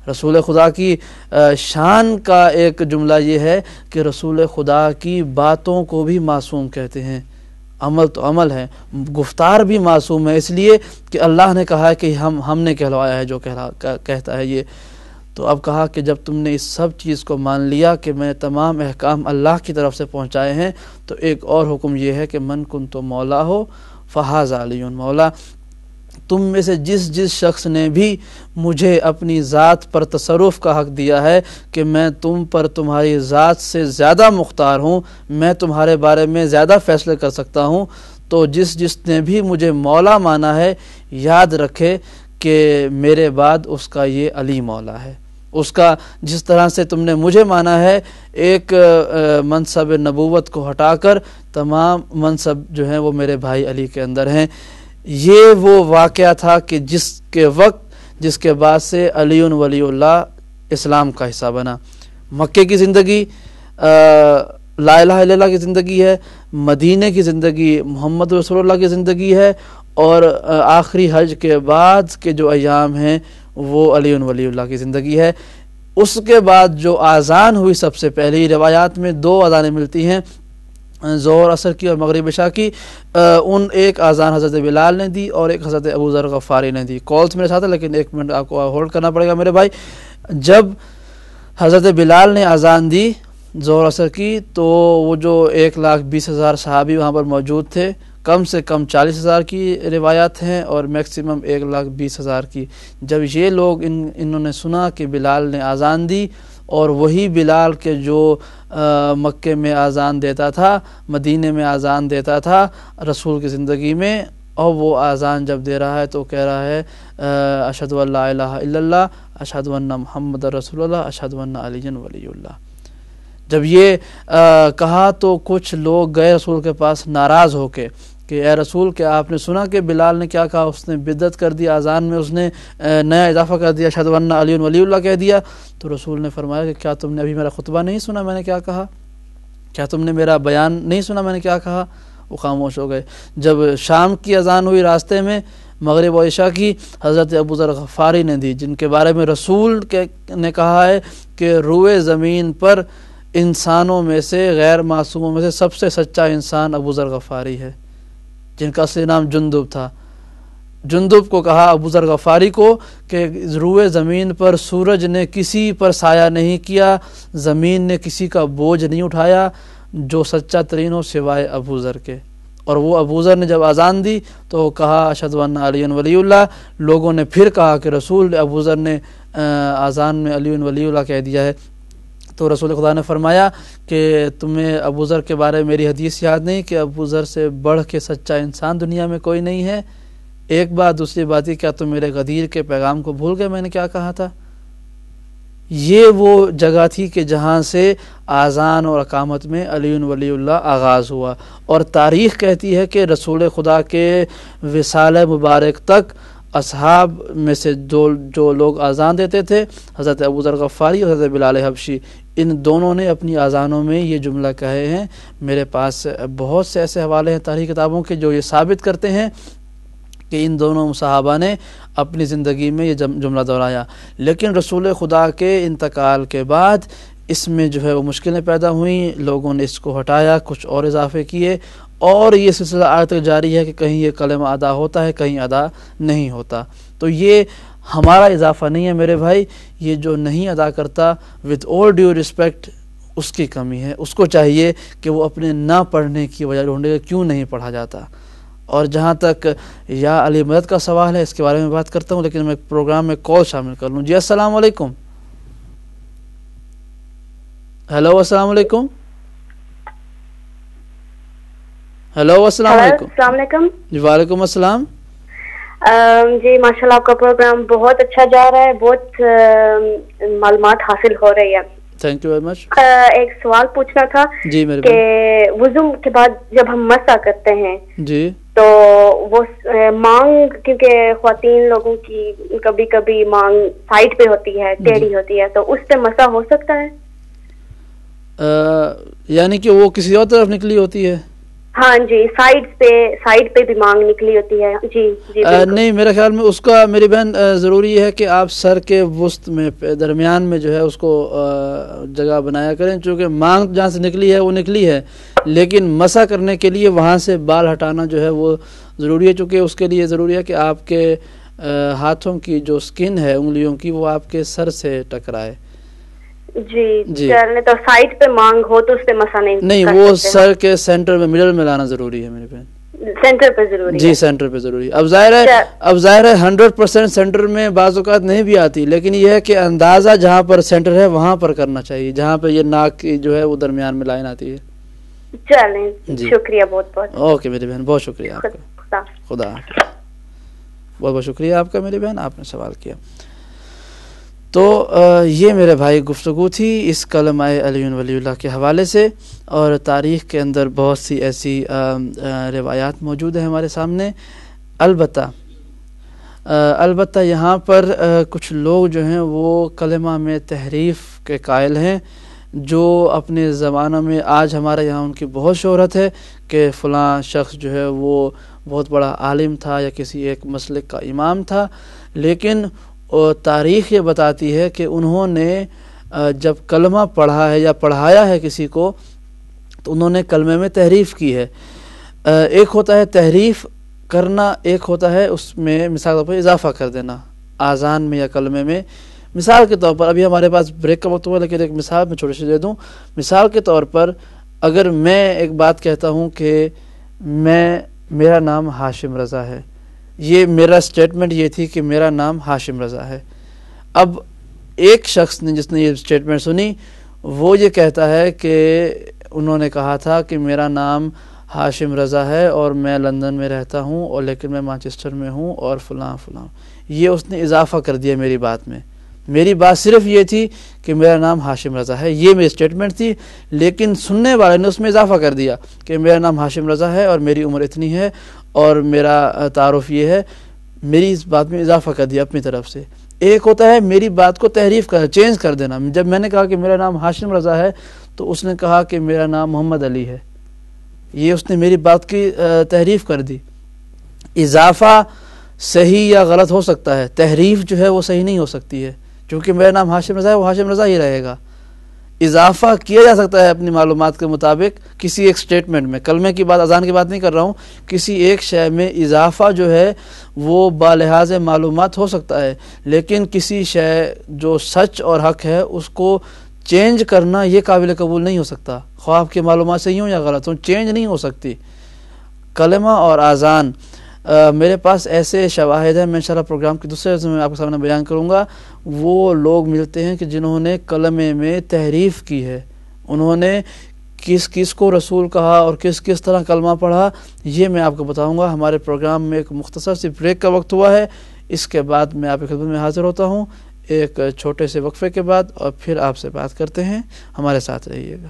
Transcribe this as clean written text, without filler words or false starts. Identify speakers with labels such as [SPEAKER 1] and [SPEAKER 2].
[SPEAKER 1] رسول خدا کی شان کا ایک جملہ یہ ہے کہ رسول خدا کی باتوں کو بھی معصوم کہتے ہیں، عمل تو عمل ہے، گفتار بھی معصوم ہے، اس لیے کہ اللہ نے کہا ہے کہ ہم نے کہلوایا ہے جو کہتا ہے یہ۔ تو اب کہا کہ جب تم نے اس سب چیز کو مان لیا کہ میں تمام احکام اللہ کی طرف سے پہنچائے ہیں، تو ایک اور حکم یہ ہے کہ من کنت مولا ہو فہذا علی مولا، تم میں سے جس شخص نے بھی مجھے اپنی ذات پر تصرف کا حق دیا ہے کہ میں تم پر تمہاری ذات سے زیادہ مختار ہوں، میں تمہارے بارے میں زیادہ فیصلے کر سکتا ہوں، تو جس نے بھی مجھے مولا مانا ہے یاد رکھے کہ میرے بعد اس کا یہ علی مولا ہے۔ اس کا جس طرح سے تم نے مجھے مانا ہے، ایک منصب نبوت کو ہٹا کر تمام منصب جو ہیں وہ میرے بھائی علی کے اندر ہیں۔ یہ وہ واقعہ تھا کہ جس کے بعد سے علی ولی اللہ اسلام کا حصہ بنا۔ مکے کی زندگی لا الہ الا اللہ کی زندگی ہے، مدینہ کی زندگی محمد رسول اللہ کی زندگی ہے، اور آخری حج کے بعد کے جو ایام ہیں وہ علی ولی اللہ کی زندگی ہے۔ اس کے بعد جو آذان ہوئی سب سے پہلی، روایات میں 2 اذانیں ملتی ہیں، ظہر عصر کی اور مغرب عشاء کی۔ ایک اذان حضرت بلال نے دی اور ایک حضرت ابو ذر غفاری نے دی۔ کالز میرے ساتھ ہے لیکن 1 منٹ آپ کو ہولڈ کرنا پڑے گا میرے بھائی۔ جب حضرت بلال نے اذان دی ظہر عصر کی، تو وہ جو 1,20,000 صحابی وہاں پر موجود تھے، کم سے کم 40,000 کی روایات ہیں اور میکسیمم 1,20,000 کی۔ جب یہ لوگ انہوں نے سنا کہ بلال نے اذان دی، اور وہی بلال کے جو مکے میں اذان دیتا تھا، مدینے میں اذان دیتا تھا رسول کی زندگی میں، اور وہ اذان جب دے رہا ہے تو کہہ رہا ہے اشہد ان لا الہ الا اللہ، اشہد ان محمد رسول اللہ، اشہد ان علی ولی اللہ۔ جب یہ کہا تو کچھ لوگ گئے رسول کے پاس ناراض ہو کے کہ اے رسول، کہ آپ نے سنا کہ بلال نے کیا کہا، اس نے بدعت کر دیا، اذان میں اس نے نیا اضافہ کر دیا، اشہد ان علی ولی اللہ کہہ دیا۔ تو رسول نے فرمایا کہ کیا تم نے ابھی میرا خطبہ نہیں سنا میں نے کیا کہا؟ کیا تم نے میرا بیان نہیں سنا میں نے کیا کہا؟ وہ خاموش ہو گئے۔ جب شام کی اذان ہوئی راستے میں مغرب و عشاء کی، حضرت ابو ذر غفاری نے دی، جن کے بارے میں رسول نے کہا ہے کہ روئے زمین پر انسانوں میں سے، غیر معصوموں میں سے سب سے سچا انسان ابو ذر غفاری ہے، جن کا اصلی نام جندب تھا۔ جندب کو کہا ابو ذر غفاری کو کہ روئے زمین پر سورج نے کسی پر سایہ نہیں کیا، زمین نے کسی کا بوجھ نہیں اٹھایا جو سچا ترین ہو سوائے ابو ذر کے۔ اور وہ ابو ذر نے جب اذان دی تو کہا اشہد ان علی ولی اللہ۔ لوگوں نے پھر کہا کہ رسول، ابو ذر نے اذان میں علی ولی اللہ کہہ دیا ہے۔ تو رسول خدا نے فرمایا کہ تمہیں ابو ذر کے بارے میں میری حدیث یاد نہیں کہ ابو ذر سے بڑھ کے سچا انسان دنیا میں کوئی نہیں ہے؟ ایک بات، دوسری بات یہ، کیا تم میرے غدیر کے پیغام کو بھول گئے میں نے کیا کہا تھا؟ یہ وہ جگہ تھی کہ جہاں سے اذان اور اقامت میں علی ولی اللہ آغاز ہوا، اور تاریخ کہتی ہے کہ رسول خدا کے وصال مبارک تک اصحاب میں سے جو لوگ اذان دیتے تھے، حضرت ابو ذر غفاری اور حضرت بلال حبشی، ان دونوں نے اپنی اذانوں میں یہ جملہ کہے ہیں۔ میرے پاس بہت سے ایسے حوالے ہیں تاریخ کتابوں کے جو یہ ثابت کرتے ہیں کہ ان دونوں صحابہ نے اپنی زندگی میں یہ جملہ دہرایا۔ لیکن رسول خدا کے انتقال کے بعد اس میں جو ہے وہ مشکلیں پیدا ہوئیں، لوگوں نے اس کو ہٹایا، کچھ اور اضافے کیے، اور یہ سلسلہ آج تک جاری ہے کہ کہیں یہ کلمہ ادا ہوتا ہے، کہیں ادا نہیں ہوتا۔ تو یہ ہمارا اضافہ نہیں ہے میرے بھائی، یہ جو نہیں ادا کرتا with all due respect اس کی کمی ہے، اس کو چاہیے کہ وہ اپنے نہ پڑھنے کی وجہ ڈھونڈے کہ کیوں نہیں پڑھا جاتا۔ اور جہاں تک یا علی مدد کا سوال ہے اس کے بارے میں بات کرتا ہوں، لیکن میں پروگرام میں کال شامل کر لوں۔ جی السلام علیکم۔ ہیلو السلام علیکم۔ ہیلو السلام علیکم۔
[SPEAKER 2] السلام علیکم۔
[SPEAKER 1] جی وعلیکم السلام۔
[SPEAKER 2] جی ماشاءاللہ آپ کا پروگرام بہت اچھا جا رہا ہے، بہت معلومات حاصل ہو رہی ہے۔
[SPEAKER 1] Thank you very much.
[SPEAKER 2] ایک سوال پوچھنا تھا
[SPEAKER 1] جی میرے
[SPEAKER 2] کہ وضو کے بعد جب ہم مسح کرتے ہیں
[SPEAKER 1] جی
[SPEAKER 2] تو وہ مانگ، کیونکہ خواتین لوگوں کی کبھی کبھی مانگ سائڈ پہ ہوتی ہے، ٹیڑھی ہوتی ہے، تو اس پہ مسح ہو سکتا ہے؟
[SPEAKER 1] یعنی کہ وہ کسی اور طرف نکلی ہوتی ہے؟
[SPEAKER 2] ہاں جی، سائڈ پہ بھی مانگ نکلی ہوتی ہے. جی جی
[SPEAKER 1] نہیں، میرے خیال میں اس کا میری بہن ضروری ہے کہ آپ سر کے وسط میں درمیان میں جو ہے اس کو جگہ بنایا کریں، چونکہ مانگ جہاں سے نکلی ہے وہ نکلی ہے، لیکن مسح کرنے کے لیے وہاں سے بال ہٹانا جو ہے وہ ضروری ہے، چونکہ اس کے لیے ضروری ہے کہ آپ کے ہاتھوں کی جو سکن ہے انگلیوں کی وہ آپ کے سر سے ٹکرائے.
[SPEAKER 2] جی چلنے تو سائڈ پہ مانگ ہو تو اس پہ مسا نہیں
[SPEAKER 1] وہ سر کے سینٹر میں مڈل میں لانا ضروری ہے میری بہن.
[SPEAKER 2] سینٹر پہ ضروری
[SPEAKER 1] جی سینٹر پہ ضروری. اب ظاہر ہے 100% سینٹر میں بعض اوقات نہیں بھی آتی، لیکن یہ ہے کہ اندازہ جہاں پر سینٹر ہے وہاں پر کرنا چاہیے، جہاں پہ یہ ناک کی جو ہے وہ درمیان میں لائن آتی ہے.
[SPEAKER 2] چلیں شکریہ بہت بہت.
[SPEAKER 1] اوکے میری بہن، بہت شکریہ آپ کا. خدا بہت بہت شکریہ آپ کا میری بہن، آپ نے سوال کیا. تو یہ میرے بھائی گفتگو تھی اس کلمہ علی ولی اللہ کے حوالے سے، اور تاریخ کے اندر بہت سی ایسی روایات موجود ہیں ہمارے سامنے. البتہ یہاں پر کچھ لوگ جو ہیں وہ کلمہ میں تحریف کے قائل ہیں، جو اپنے زمانہ میں آج ہمارے یہاں ان کی بہت شہرت ہے کہ فلاں شخص جو ہے وہ بہت بڑا عالم تھا یا کسی ایک مسلک کا امام تھا، لیکن تاریخ یہ بتاتی ہے کہ انہوں نے جب کلمہ پڑھا ہے یا پڑھایا ہے کسی کو تو انہوں نے کلمے میں تحریف کی ہے. ایک ہوتا ہے تحریف کرنا، ایک ہوتا ہے اس میں مثال کے طور پر اضافہ کر دینا آذان میں یا کلمے میں. مثال کے طور پر ابھی ہمارے پاس بریک کا وقت ہوا، لیکن ایک مثال میں چھوٹی سی دے دوں. مثال کے طور پر اگر میں ایک بات کہتا ہوں کہ میرا نام ہاشم رضا ہے، یہ میرا سٹیٹمنٹ یہ تھی کہ میرا نام ہاشم رضا ہے. اب ایک شخص نے جس نے یہ سٹیٹمنٹ سنی وہ یہ کہتا ہے کہ انہوں نے کہا تھا کہ میرا نام ہاشم رضا ہے اور میں لندن میں رہتا ہوں، اور لیکن میں مانچسٹر میں ہوں اور فلاں فلاں. یہ اس نے اضافہ کر دیا میری بات میں. میری بات صرف یہ تھی کہ میرا نام ہاشم رضا ہے، یہ میری سٹیٹمنٹ تھی، لیکن سننے والے نے اس میں اضافہ کر دیا کہ میرا نام ہاشم رضا ہے اور میری عمر اتنی ہے اور میرا تعارف یہ ہے. میری اس بات میں اضافہ کر دیا اپنی طرف سے. ایک ہوتا ہے میری بات کو تحریف کر چینج کر دینا. جب میں نے کہا کہ میرا نام ہاشم رضا ہے تو اس نے کہا کہ میرا نام محمد علی ہے. یہ اس نے میری بات کی تحریف کر دی. اضافہ صحیح یا غلط ہو سکتا ہے، تحریف جو ہے وہ صحیح نہیں ہو سکتی ہے، کیونکہ میرا نام ہاشم رضا ہے، وہ ہاشم رضا ہی رہے گا. اضافہ کیا جا سکتا ہے اپنی معلومات کے مطابق کسی ایک سٹیٹمنٹ میں. کلمے کی بات، اذان کی بات نہیں کر رہا ہوں، کسی ایک شے میں اضافہ جو ہے وہ بالحاظ معلومات ہو سکتا ہے، لیکن کسی شے جو سچ اور حق ہے اس کو چینج کرنا یہ قابل قبول نہیں ہو سکتا. خواہ آپ کی معلومات صحیح ہوں یا غلط ہوں، چینج نہیں ہو سکتی. کلمہ اور اذان میرے پاس ایسے شواہد ہیں، میں انشاءاللہ پروگرام کے دوسرے حصے میں آپ کے سامنے بیان کروں گا. وہ لوگ ملتے ہیں کہ جنہوں نے کلمے میں تحریف کی ہے، انہوں نے کس کس کو رسول کہا اور کس کس طرح کلمہ پڑھا، یہ میں آپ کو بتاؤں گا. ہمارے پروگرام میں ایک مختصر سی بریک کا وقت ہوا ہے، اس کے بعد میں آپ کی خدمت میں حاضر ہوتا ہوں ایک چھوٹے سے وقفے کے بعد، اور پھر آپ سے بات کرتے ہیں. ہمارے ساتھ رہیے گا.